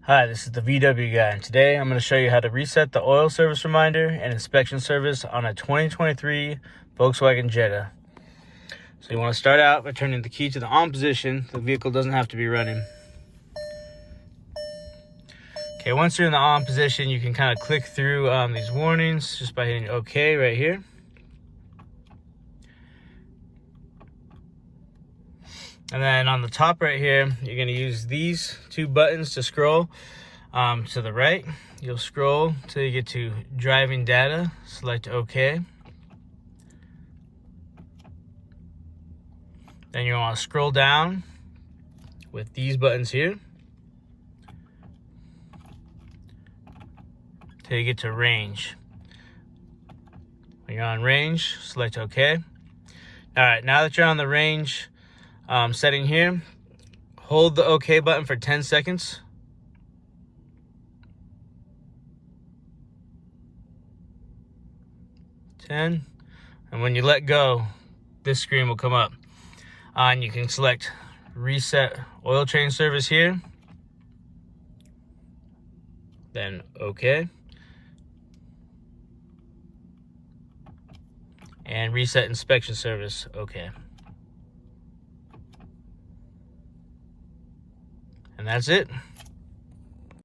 Hi, this is the VW guy, and today I'm going to show you how to reset the oil service reminder and inspection service on a 2023 Volkswagen Jetta. So you want to start out by turning the key to the on position. The vehicle doesn't have to be running. Okay, once you're in the on position, you can kind of click through these warnings just by hitting OK right here. And then on the top right here, you're going to use these two buttons to scroll to the right. You'll scroll till you get to driving data, select OK. Then you want to scroll down with these buttons here till you get to range. When you're on range, select OK. All right, now that you're on the range setting here, hold the OK button for 10 seconds. And when you let go, this screen will come up. And you can select reset oil change service here. Then OK. And reset inspection service, OK. And that's it.